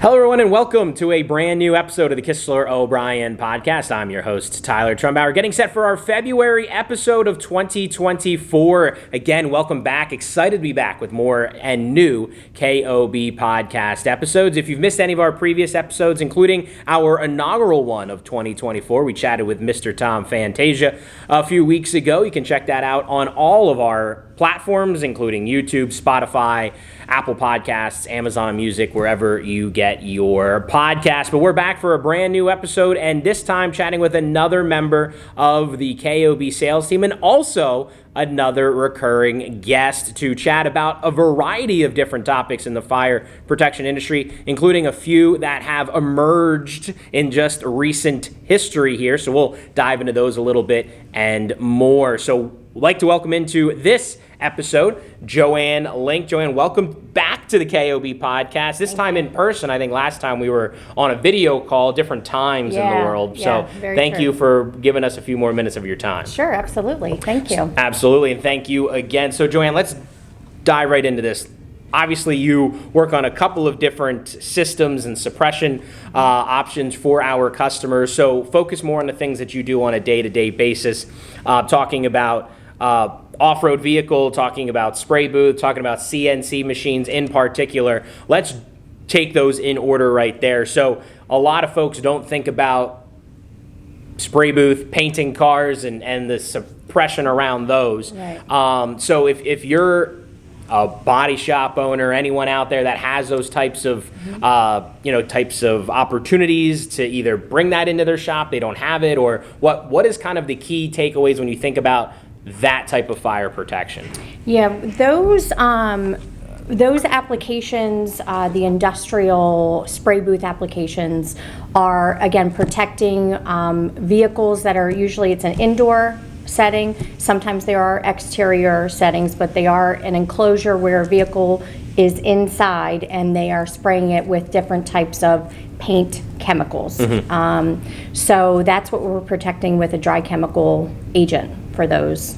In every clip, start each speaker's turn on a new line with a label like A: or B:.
A: Hello, everyone, and welcome to a brand new episode of the Kistler O'Brien Podcast. I'm your host, Tyler Trumbauer, getting set for our February episode of 2024. Again, welcome back. Excited to be back with more and new KOB Podcast episodes. If you've missed any of our previous episodes, including our inaugural one of 2024, we chatted with Mr. Tom Fantasia a few weeks ago. You can check that out on all of our platforms, including YouTube, Spotify, Apple Podcasts, Amazon Music, wherever you get your podcast. But we're back for a brand new episode, and this time chatting with another member of the KOB sales team and also another recurring guest to chat about a variety of different topics in the fire protection industry, including a few that have emerged in just recent history here. So we'll dive into those a little bit and more. So I'd like to welcome into this episode Joanne Link. Joanne, welcome back to the KOB Podcast. This time in person. I think last time we were on a video call, different times in the world. So thank you for giving us a few more minutes of your time.
B: Sure, absolutely. Thank you.
A: Absolutely, and thank you again. So Joanne, let's dive right into this. Obviously, you work on a couple of different systems and suppression options for our customers. So focus more on the things that you do on a day-to-day basis, talking about off-road vehicle, talking about spray booth, talking about CNC machines in particular. Let's take those in order right there. So a lot of folks don't think about spray booth, painting cars, and the suppression around those.
B: Right.
A: So if you're a body shop owner, anyone out there that has those types of types of opportunities to either bring that into their shop, they don't have it, or what is kind of the key takeaways when you think about that type of fire protection?
B: Yeah, those applications, the industrial spray booth applications, are again protecting vehicles that are usually it's an indoor setting. Sometimes there are exterior settings, but they are an enclosure where a vehicle is inside and they are spraying it with different types of paint chemicals. So that's what we're protecting with a dry chemical agent for those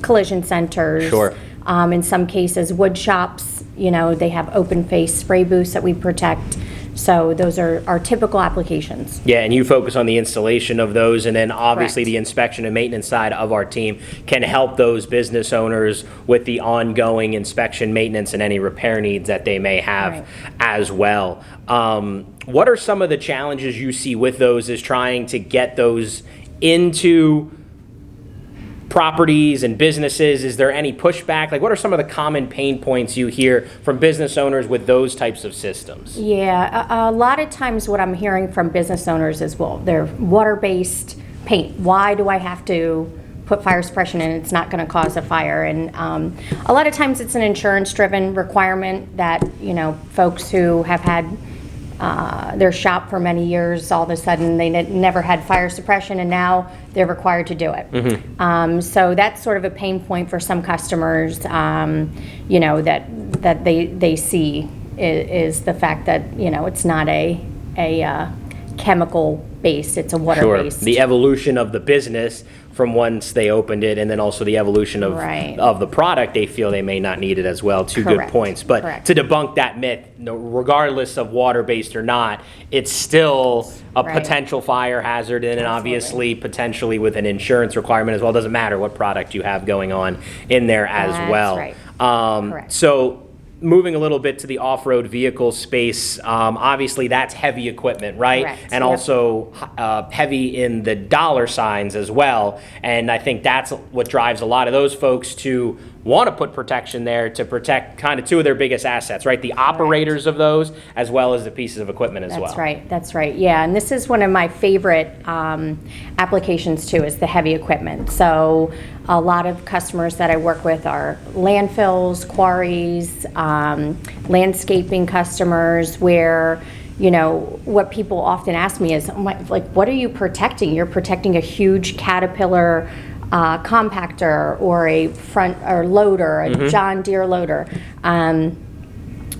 B: collision centers.
A: Sure.
B: In some cases, wood shops, they have open face spray booths that we protect. So those are our typical applications.
A: Yeah, and you focus on the installation of those, and then obviously
B: Correct.
A: The inspection and maintenance side of our team can help those business owners with the ongoing inspection, maintenance, and any repair needs that they may have as well. What are some of the challenges you see with those is trying to get those into properties and businesses? Is there any pushback? Like, what are some of the common pain points you hear from business owners with those types of systems?
B: Yeah, a lot of times what I'm hearing from business owners is, well, they're water-based paint. Why do I have to put fire suppression in? It's not going to cause a fire. And a lot of times it's an insurance-driven requirement that, folks who have had their shop for many years, all of a sudden they never had fire suppression, and now they're required to do it. So that's sort of a pain point for some customers, that they see is the fact that, it's not a chemical based, it's a water based.
A: Sure. The evolution of the business from once they opened it, and then also the evolution of the product, they feel they may not need it as well. Two good points. But to debunk that myth, regardless of water-based or not, it's still a potential fire hazard, and then obviously potentially with an insurance requirement as well. It doesn't matter what product you have going on in there as well.
B: Correct.
A: So moving a little bit to the off-road vehicle space, obviously that's heavy equipment, right?
B: Correct.
A: And also heavy in the dollar signs as well. And I think that's what drives a lot of those folks to want to put protection there to protect kind of two of their biggest assets, right? The operators of those as well as the pieces of equipment as well.
B: That's right. Yeah, and this is one of my favorite applications too, is the heavy equipment. So a lot of customers that I work with are landfills, quarries, landscaping customers, where what people often ask me is, what are you protecting? You're protecting a huge Caterpillar compactor or a front or loader, a John Deere loader.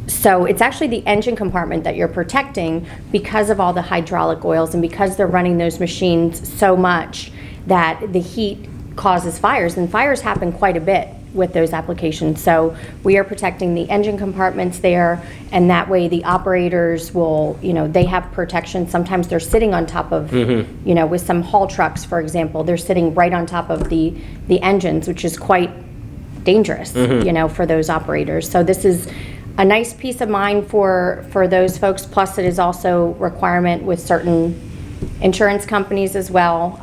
B: So it's actually the engine compartment that you're protecting because of all the hydraulic oils and because they're running those machines so much that the heat causes fires, and fires happen quite a bit with those applications. So we are protecting the engine compartments there, and that way the operators will, they have protection. Sometimes they're sitting on top of, with some haul trucks, for example, they're sitting right on top of the engines, which is quite dangerous, for those operators. So this is a nice peace of mind for those folks. Plus, it is also requirement with certain insurance companies as well.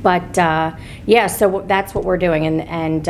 B: But so that's what we're doing, and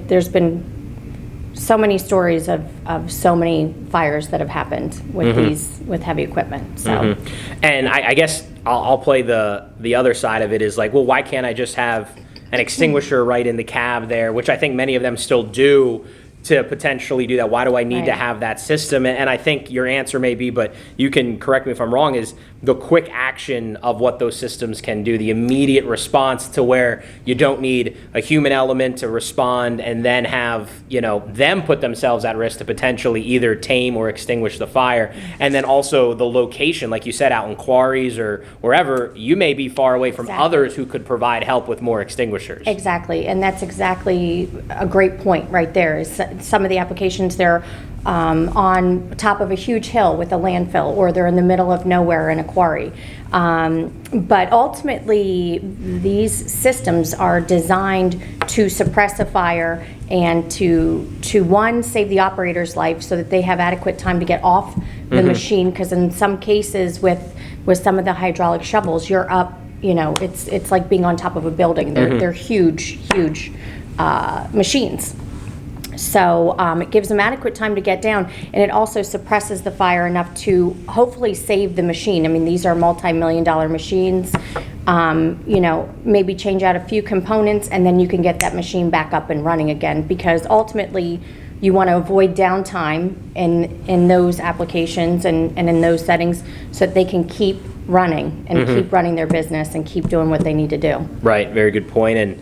B: there's been so many stories of so many fires that have happened with heavy equipment. So,
A: and I guess I'll play the other side of it is like, well, why can't I just have an extinguisher right in the cab there, which I think many of them still do, to potentially do that? Why do I need to have that system? And I think your answer may be, but you can correct me if I'm wrong, is the quick action of what those systems can do, the immediate response to where you don't need a human element to respond and then have, them put themselves at risk to potentially either tame or extinguish the fire. And then also the location, like you said, out in quarries or wherever, you may be far away from others who could provide help with more extinguishers.
B: Exactly, and that's exactly a great point right there. Is some of the applications, they're on top of a huge hill with a landfill, or they're in the middle of nowhere in a quarry. But ultimately, these systems are designed to suppress a fire and to one, save the operator's life so that they have adequate time to get off the machine, because in some cases with some of the hydraulic shovels, you're up, it's like being on top of a building. They're huge machines. So it gives them adequate time to get down, and it also suppresses the fire enough to hopefully save the machine. I mean, these are multi-million-dollar machines. Maybe change out a few components, and then you can get that machine back up and running again, because ultimately you want to avoid downtime in those applications and in those settings so that they can keep running and keep running their business and keep doing what they need to do.
A: Right, very good point. And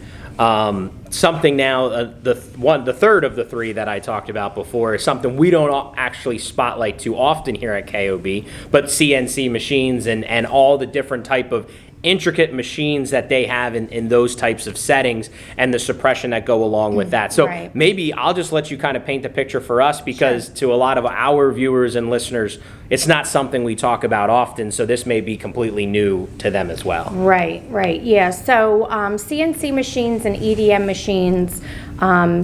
A: something now, the third of the three that I talked about before is something we don't actually spotlight too often here at KOB, but CNC machines and all the different type of intricate machines that they have in those types of settings, and the suppression that go along with that. So maybe I'll just let you kind of paint the picture for us, because to a lot of our viewers and listeners, it's not something we talk about often, so this may be completely new to them as well.
B: Right, yeah. So CNC machines and EDM machines,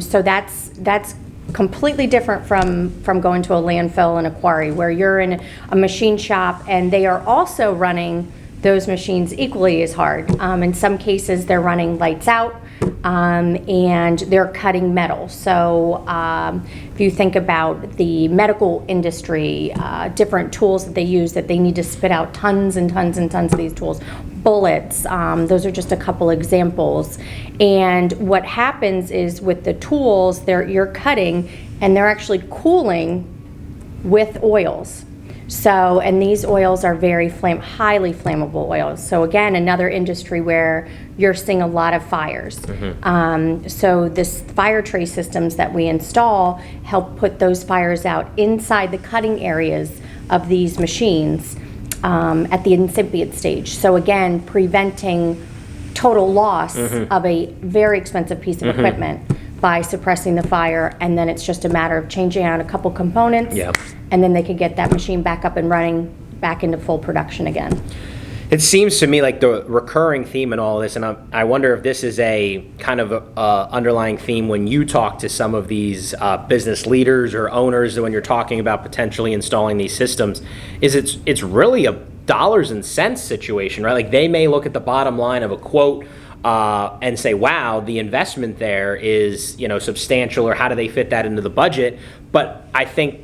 B: so that's completely different from going to a landfill and a quarry, where you're in a machine shop and they are also running those machines equally as hard. In some cases, they're running lights out, and they're cutting metal. So if you think about the medical industry, different tools that they use, that they need to spit out tons and tons and tons of these tools. Bullets, those are just a couple examples. And what happens is with the tools, you're cutting, and they're actually cooling with oils. So, and these oils are very highly flammable oils. So again, another industry where you're seeing a lot of fires. So this fire tray systems that we install help put those fires out inside the cutting areas of these machines at the incipient stage. So again, preventing total loss of a very expensive piece of equipment by suppressing the fire, and then it's just a matter of changing out a couple components, and then they could get that machine back up and running, back into full production again.
A: It seems to me like the recurring theme in all this, and I wonder if this is a kind of underlying theme when you talk to some of these business leaders or owners, when you're talking about potentially installing these systems, is it's really a dollars and cents situation, right? Like they may look at the bottom line of a quote and say, wow, the investment there is, substantial, or how do they fit that into the budget? But I think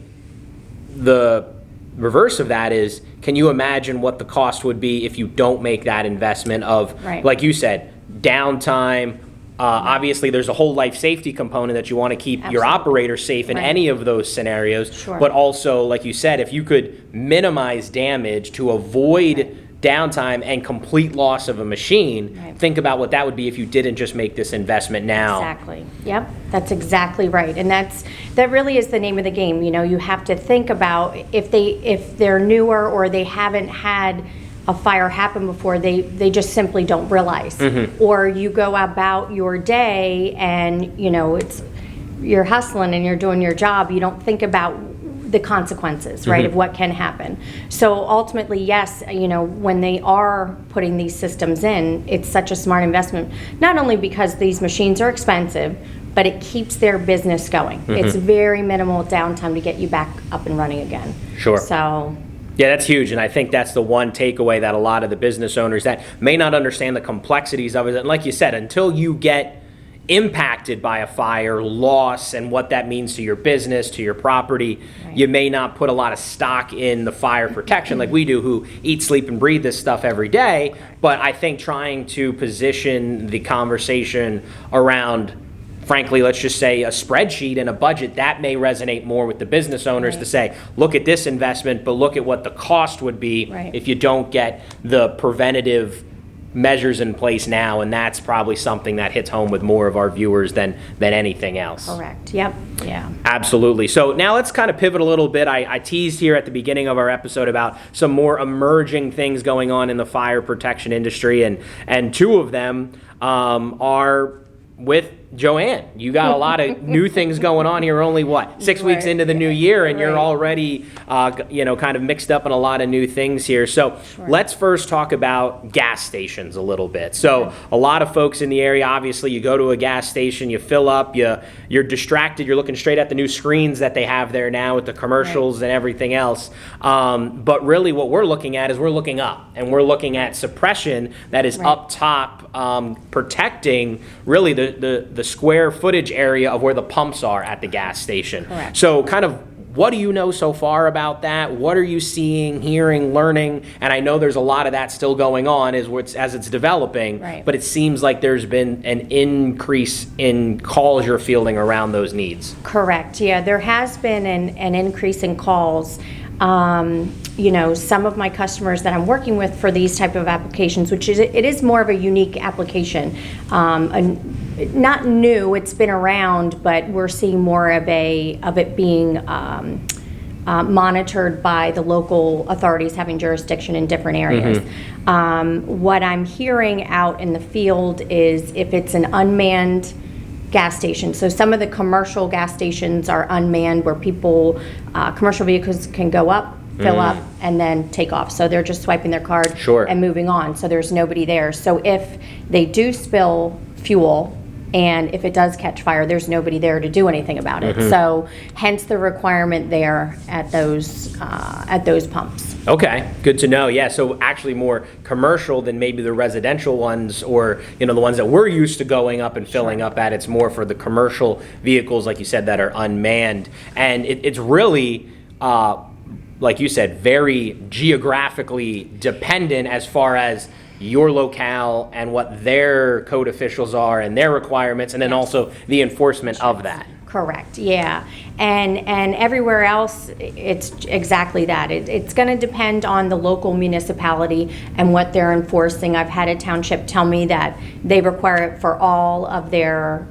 A: the reverse of that is, can you imagine what the cost would be if you don't make that investment of, like you said, downtime? Obviously, there's a whole life safety component that you want to keep your operator safe in any of those scenarios. But also, like you said, if you could minimize damage to avoid downtime and complete loss of a machine, think about what that would be if you didn't just make this investment now.
B: Exactly. Yep, that's exactly right. And that really is the name of the game. You have to think about if they're newer or they haven't had a fire happened before, they just simply don't realize. Or you go about your day and, you're hustling and you're doing your job, you don't think about the consequences, right, of what can happen. So ultimately, yes, when they are putting these systems in, it's such a smart investment, not only because these machines are expensive, but it keeps their business going. It's very minimal downtime to get you back up and running again.
A: Sure.
B: So...
A: yeah, that's huge, and I think that's the one takeaway that a lot of the business owners that may not understand the complexities of it, and like you said, until you get impacted by a fire, loss, and what that means to your business, to your property, you may not put a lot of stock in the fire protection like we do, who eat, sleep, and breathe this stuff every day. But I think trying to position the conversation around, frankly, let's just say a spreadsheet and a budget, that may resonate more with the business owners to say, look at this investment, but look at what the cost would be if you don't get the preventative measures in place now, and that's probably something that hits home with more of our viewers than anything else.
B: Correct. Yep. Yeah.
A: Absolutely. So now let's kind of pivot a little bit. I teased here at the beginning of our episode about some more emerging things going on in the fire protection industry, and two of them are with Joanne. You got a lot of new things going on here. Only 6 weeks into the new year, and you're already, kind of mixed up in a lot of new things here. So let's first talk about gas stations a little bit. So a lot of folks in the area, obviously, you go to a gas station, you fill up, you're distracted, you're looking straight at the new screens that they have there now with the commercials and everything else. But really, what we're looking at is we're looking up, and we're looking at suppression that is up top, protecting really the square footage area of where the pumps are at the gas station.
B: Correct.
A: So kind of what do you know so far about that? What are you seeing, hearing, learning? And I know there's a lot of that still going on as it's developing, but it seems like there's been an increase in calls you're fielding around those needs.
B: Correct. Yeah, there has been an increase in calls. Some of my customers that I'm working with for these type of applications, it is more of a unique application, not new, it's been around, but we're seeing more of it being monitored by the local authorities having jurisdiction in different areas. What I'm hearing out in the field is if it's an unmanned gas station. So some of the commercial gas stations are unmanned, where commercial vehicles can go up, fill up, and then take off. So they're just swiping their card and moving on. So there's nobody there. So if they do spill fuel, and if it does catch fire, there's nobody there to do anything about it. So hence the requirement there at those pumps.
A: Okay, good to know. Yeah, so actually more commercial than maybe the residential ones, or the ones that we're used to going up and filling up at. It's more for the commercial vehicles, like you said, that are unmanned, and it's really like you said, very geographically dependent as far as your locale and what their code officials are and their requirements, and then also the enforcement of that.
B: Correct, yeah. And everywhere else, it's exactly that. It's going to depend on the local municipality and what they're enforcing. I've had a township tell me that they require it for all of their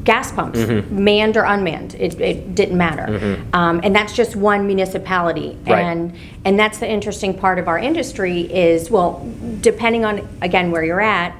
B: gas pumps, manned or unmanned. It didn't matter. And that's just one municipality. And that's the interesting part of our industry is, well, depending on, again, where you're at,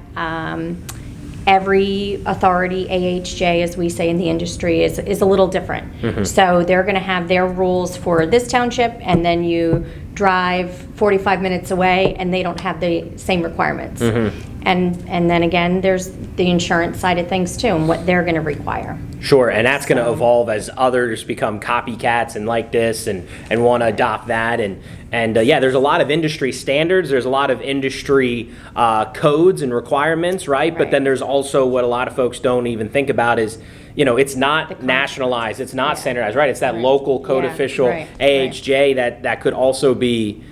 B: every authority, AHJ, as we say in the industry, is a little different. So they're going to have their rules for this township, and then you drive 45 minutes away, and they don't have the same requirements. And then again, there's the insurance side of things too, and what they're going to require.
A: Sure, and that's going to evolve as others become copycats and like this and want to adopt that. And there's a lot of industry standards. There's a lot of industry codes and requirements, right? But then there's also what a lot of folks don't even think about is, it's not nationalized. It's not standardized, right? It's that local code official, AHJ, that could also be,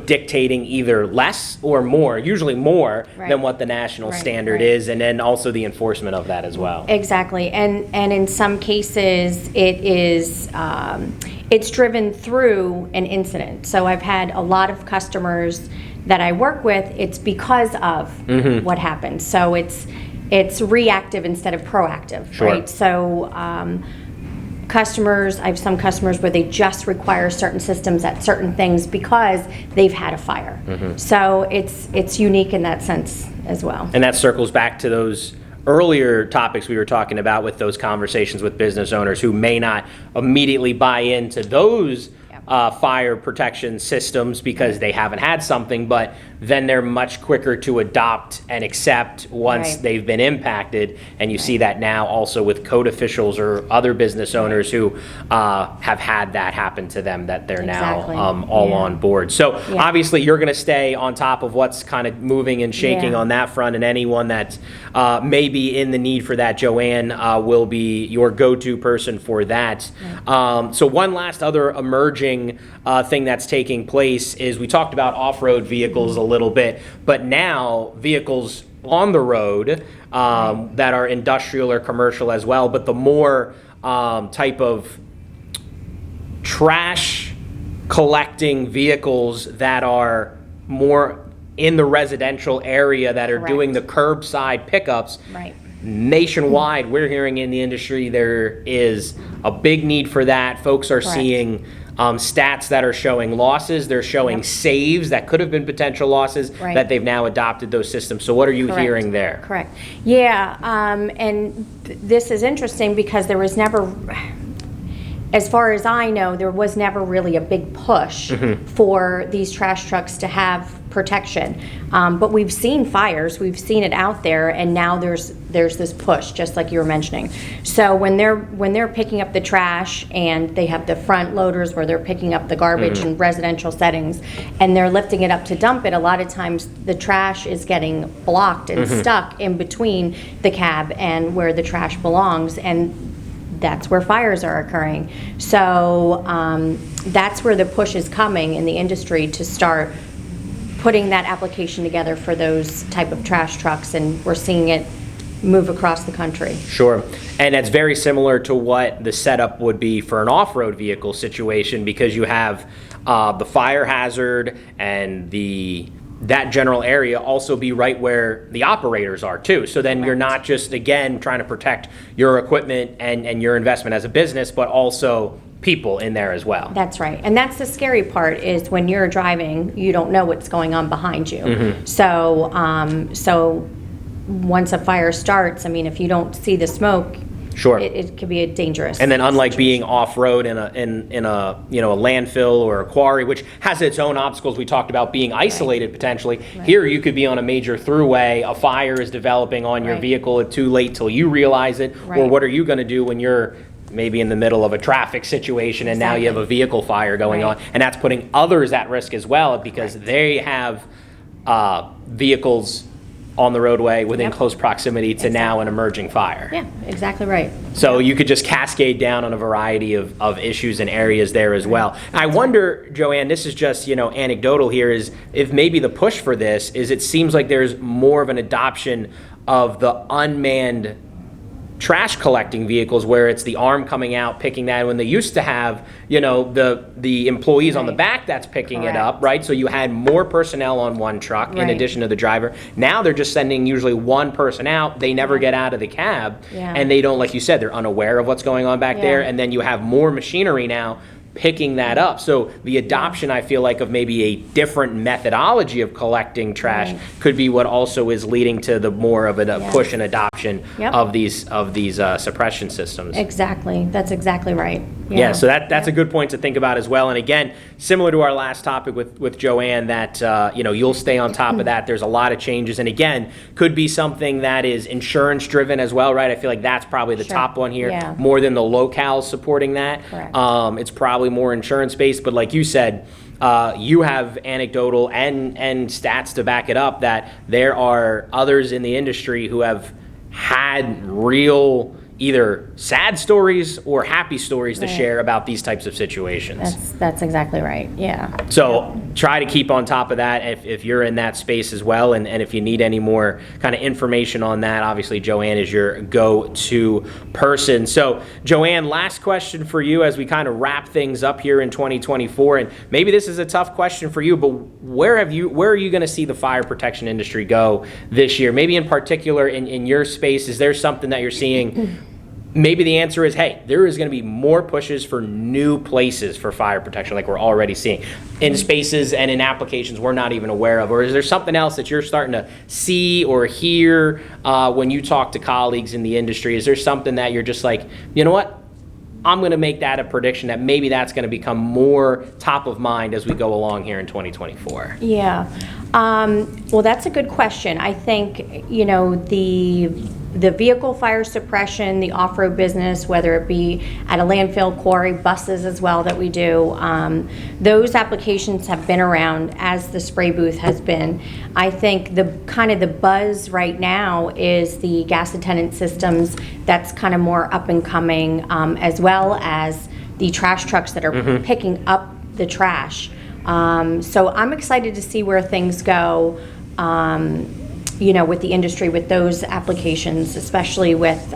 A: dictating either less or more, usually more than what the national standard is, and then also the enforcement of that as well.
B: Exactly, and in some cases it is it's driven through an incident. So I've had a lot of customers that I work with, it's because of what happened. So it's reactive instead of proactive, right? So customers. I have some customers where they just require certain systems at certain things because they've had a fire. So it's unique in that sense as well.
A: And that circles back to those earlier topics we were talking about with those conversations with business owners who may not immediately buy into those fire protection systems because they haven't had something, but then they're much quicker to adopt and accept once they've been impacted. And you see that now also with code officials or other business owners who have had that happen to them, that they're now all on board. So obviously you're going to stay on top of what's kind of moving and shaking on that front, and anyone that may be in the need for that, Joanne will be your go-to person for that. So one last other emerging thing that's taking place is we talked about off-road vehicles a little bit, but now vehicles on the road that are industrial or commercial as well, but the more type of trash collecting vehicles that are more in the residential area that are doing the curbside pickups. Nationwide, we're hearing in the industry there is a big need for that. Folks are seeing stats that are showing losses. They're showing saves that could have been potential losses that they've now adopted those systems. So what are you hearing there?
B: Yeah, and this is interesting because there was never, as far as I know, there was never really a big push for these trash trucks to have protection. But we've seen fires, we've seen it out there, and now there's this push, just like you were mentioning. So when they're picking up the trash and they have the front loaders where they're picking up the garbage in residential settings and they're lifting it up to dump it, a lot of times the trash is getting blocked and stuck in between the cab and where the trash belongs, and that's where fires are occurring. So that's where the push is coming in the industry to start putting that application together for those type of trash trucks, and we're seeing it move across the country.
A: Sure. And that's very similar to what the setup would be for an off-road vehicle situation, because you have the fire hazard and that general area also be right where the operators are too. So then you're not just, again, trying to protect your equipment and your investment as a business, but also people in there as well.
B: That's right. And that's the scary part, is when you're driving, you don't know what's going on behind you. So once a fire starts, I mean, if you don't see the smoke, it could be a dangerous.
A: And then, unlike being off-road in a a landfill or a quarry, which has its own obstacles, we talked about being isolated potentially. Here, you could be on a major throughway. A fire is developing on your vehicle. It's too late till you realize it. Or what are you going to do when you're maybe in the middle of a traffic situation and now you have a vehicle fire going on, and that's putting others at risk as well, because they have vehicles on the roadway within close proximity to now an emerging fire.
B: Yeah, exactly right.
A: So you could just cascade down on a variety of issues and areas there as well. I wonder, Joanne, this is just, anecdotal here, is if maybe the push for this is it seems like there's more of an adoption of the unmanned trash collecting vehicles, where it's the arm coming out picking that, when they used to have the employees on the back that's picking it up, right? So you had more personnel on one truck in addition to the driver. Now they're just sending usually one person out. They never get out of the cab, and they don't, like you said, they're unaware of what's going on back there, and then you have more machinery now picking that up. So the adoption, I feel like, of maybe a different methodology of collecting trash could be what also is leading to the more of a push and adoption of these suppression systems.
B: Exactly. That's exactly right.
A: Yeah, so that's a good point to think about as well. And again, similar to our last topic with Joanne, that you'll stay on top of that. There's a lot of changes, and again, could be something that is insurance driven as well, right? I feel like that's probably the top one here, more than the locales supporting that.
B: Correct.
A: It's probably more insurance based, but like you said, you have anecdotal and stats to back it up that there are others in the industry who have had real either sad stories or happy stories to share about these types of situations.
B: That's exactly right. Yeah.
A: So try to keep on top of that if you're in that space as well, and if you need any more kind of information on that, obviously Joanne is your go-to person. So Joanne, last question for you as we kind of wrap things up here in 2024, and maybe this is a tough question for you, but where are you going to see the fire protection industry go this year? Maybe in particular in your space, is there something that you're seeing maybe the answer is, hey, there is going to be more pushes for new places for fire protection like we're already seeing in spaces and in applications we're not even aware of? Or is there something else that you're starting to see or hear when you talk to colleagues in the industry? Is there something that you're just like, you know what? I'm going to make that a prediction that maybe that's going to become more top of mind as we go along here in 2024.
B: Yeah. Well, that's a good question. I think, the vehicle fire suppression, the off-road business, whether it be at a landfill, quarry, buses as well that we do, those applications have been around as the spray booth has been. I think the buzz right now is the gas attendant systems. That's kind of more up and coming, as well as the trash trucks that are picking up the trash. So I'm excited to see where things go. With the industry, with those applications, especially with,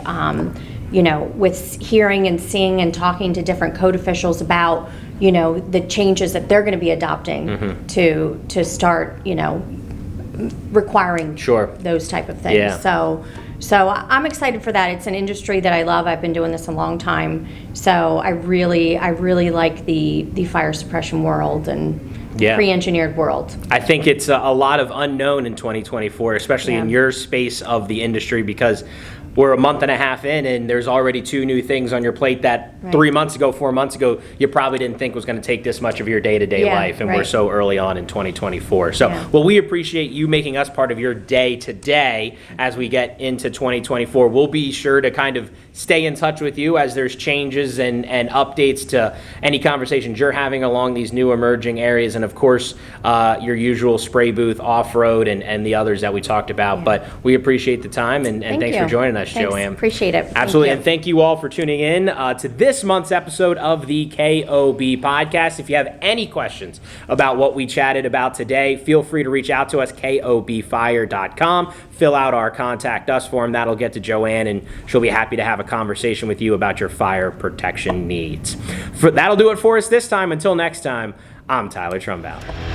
B: with hearing and seeing and talking to different code officials about, the changes that they're going to be adopting to start, requiring those type of things.
A: Yeah.
B: So I'm excited for that. It's an industry that I love. I've been doing this a long time. So I really like the fire suppression world and pre-engineered world.
A: I think it's a lot of unknown in 2024, especially in your space of the industry, because we're a month and a half in and there's already 2 new things on your plate that 3 months ago, 4 months ago, you probably didn't think was going to take this much of your day-to-day life, and we're so early on in 2024. So, well, we appreciate you making us part of your day-to-day as we get into 2024. We'll be sure to kind of stay in touch with you as there's changes and updates to any conversations you're having along these new emerging areas, and of course, your usual spray booth, off-road, and the others that we talked about. But we appreciate the time, and thanks for joining us, Joanne.
B: Appreciate it.
A: Absolutely. And thank you all for tuning in to this month's episode of the KOB Podcast. If you have any questions about what we chatted about today, feel free to reach out to us, kobfire.com. Fill out our Contact Us form. That'll get to Joanne, and she'll be happy to have a conversation with you about your fire protection needs. That'll do it for us this time. Until next time, I'm Tyler Trumbauer.